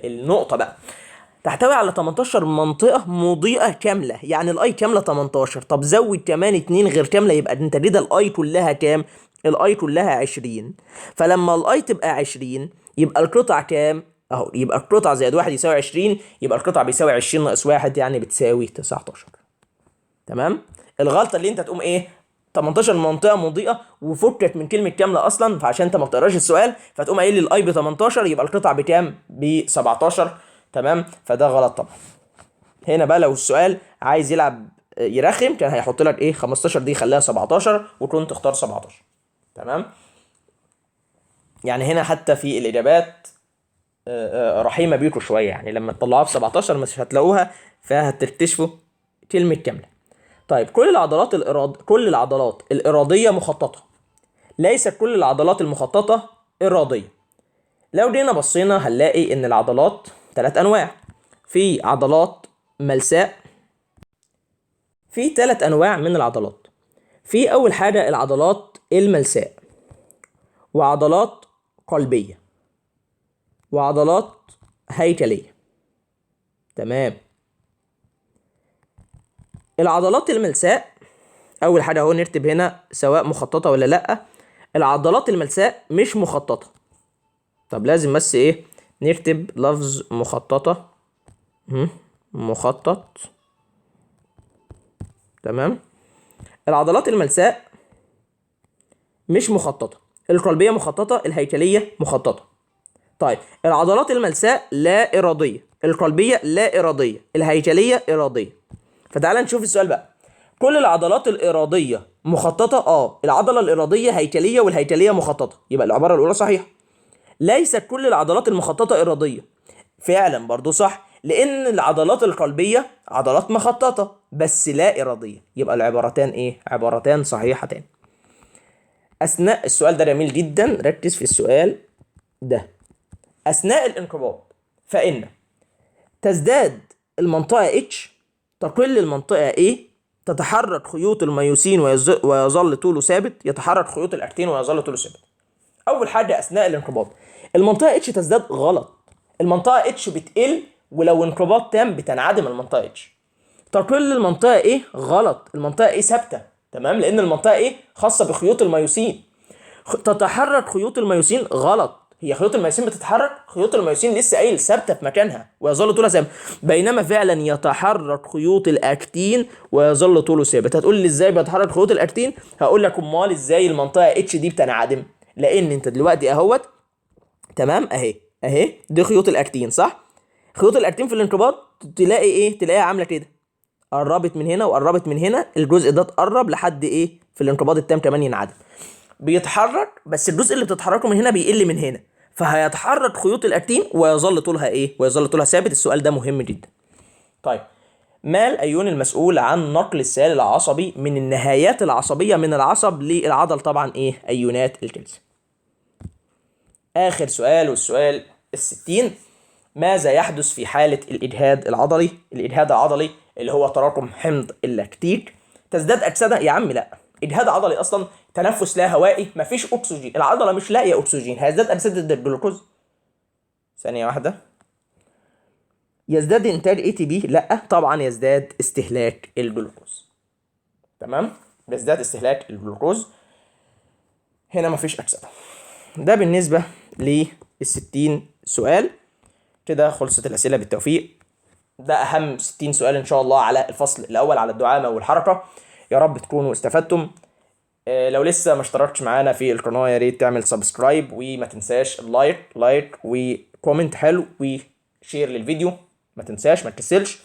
النقطه بقى. تحتوي على 18 منطقة مضيئة كاملة، يعني الاي كاملة 18. طب زود كمان 2 غير كاملة، يبقى انت كده الاي كلها كام؟ الاي كلها 20. فلما الاي تبقى 20 يبقى القطع كام؟ اهو، يبقى القطع زائد 1 يساوي 20، يبقى القطع بيساوي 20 ناقص 1 يعني بتساوي 19. تمام؟ الغلطة اللي انت تقوم ايه؟ 18 منطقة مضيئة وفكك من كلمة كاملة أصلا، فعشان أنت ما بتقراش السؤال فتقوم قايل لي الأي ب 18 يبقى القطع بكام؟ ب 17. تمام؟ فده غلط طبعا. هنا بقى لو السؤال عايز يلعب يرخم كان هيحط لك ايه؟ 15 دي خليها 17 وكنت تختار 17. تمام؟ يعني هنا حتى في الإجابات رحيمة بيكوا شوية، يعني لما تطلعوها ب 17 مش هتلاقوها، فهتكتشفوا كلمة كاملة. طيب كل العضلات الإرادية مخططة، ليست كل العضلات المخططة إرادية. لو جينا بصينا هنلاقي إن العضلات 3 أنواع. في عضلات ملساء، في 3 أنواع من العضلات. في أول حاجة العضلات الملساء، وعضلات قلبية، وعضلات هيكلية. تمام. العضلات الملساء أول حاجة اهو نكتب هنا سواء مخططة ولا لأ. العضلات الملساء مش مخططة. طب لازم بس ايه نكتب لفظ مخططة. مخطط. تمام. العضلات الملساء مش مخططة. القلبية مخططة، الهيكلية مخططة. طيب العضلات الملساء لا إرادية، القلبية لا إرادية، الهيكلية إرادية. فتعال نشوف السؤال بقى. كل العضلات الإرادية مخططة؟ العضلة الإرادية هيكلية والهيكلية مخططة، يبقى العبارة الأولى صحيحة. ليست كل العضلات المخططة إرادية، فعلا برضو صح، لأن العضلات القلبية عضلات مخططة بس لا إرادية، يبقى العبارتان إيه؟ عبارتان صحيحتان. أثناء السؤال ده جميل جدا، ركز في السؤال ده. أثناء الانقباض فإن تزداد المنطقة H، تقل المنطقة A، تتحرك خيوط الميوسين ويظل طوله ثابت، يتحرك خيوط الأكتين ويظل طوله ثابت. أول حاجة أثناء الانقباض المنطقة H تزداد، غلط. المنطقة H بتقل، ولو انقباض تام بتنعدم المنطقة H. تقل المنطقة إيه؟ غلط. المنطقة إيه ثابتة. تمام، لأن المنطقة إيه خاصة بخيوط الميوسين. تتحرك خيوط الميوسين، غلط. هي خيوط الميوسين بتتحرك؟ خيوط الميوسين لسه قايل ثابته في مكانها ويظل طولها ثابت، بينما فعلا يتحرك خيوط الاكتين ويظل طوله ثابت. هتقول لي ازاي بيتحرك خيوط الاكتين؟ هقول لك امال ازاي المنطقه اتش دي بتنعدم. لان انت دلوقتي اهوت، تمام، اهي دي خيوط الاكتين صح. خيوط الاكتين في الانقباض تلاقي ايه؟ تلاقيها عامله كده، قربت من هنا وقربت من هنا، الجزء ده اتقرب لحد ايه في الانقباض التام كمان ينعدم. بيتحرك بس الجزء اللي بتتحركه من هنا بيقل من هنا، فهيتحرك خيوط الاكتين ويظل طولها ايه؟ ويظل طولها ثابت. السؤال ده مهم جدا. طيب ما الايون المسؤول عن نقل السائل العصبي من النهايات العصبيه من العصب للعضل؟ طبعا ايه؟ ايونات الكالسيوم. اخر سؤال والسؤال ال60. ماذا يحدث في حاله الاجهاد العضلي؟ الاجهاد العضلي اللي هو تراكم حمض اللاكتيك. تزداد اجسادها يا عم؟ لا، اجهاد عضلي اصلا تنفس لا هوائي، مفيش اكسجين، العضله مش لاقيه اكسجين، هيزداد اجساد الجلوكوز. ثانيه واحده. يزداد انتاج اي تي بي؟ لا طبعا، يزداد استهلاك الجلوكوز. تمام، يزداد استهلاك الجلوكوز. هنا مفيش اجساد. ده بالنسبه لل60 سؤال. كده خلصت الاسئله بالتوفيق. ده اهم 60 سؤال ان شاء الله على الفصل الاول على الدعامه والحركه. يا رب تكونوا استفدتم. لو لسه ما اشتركتش معانا في القناه يا ريت تعمل سبسكرايب، وما تنساش لايك وكومنت حلو وشير للفيديو، ما تنساش، ما تكسلش.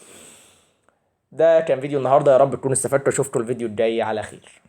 ده كان فيديو النهارده، يا رب تكونوا استفدتوا. اشوفكم الفيديو الجاي على خير.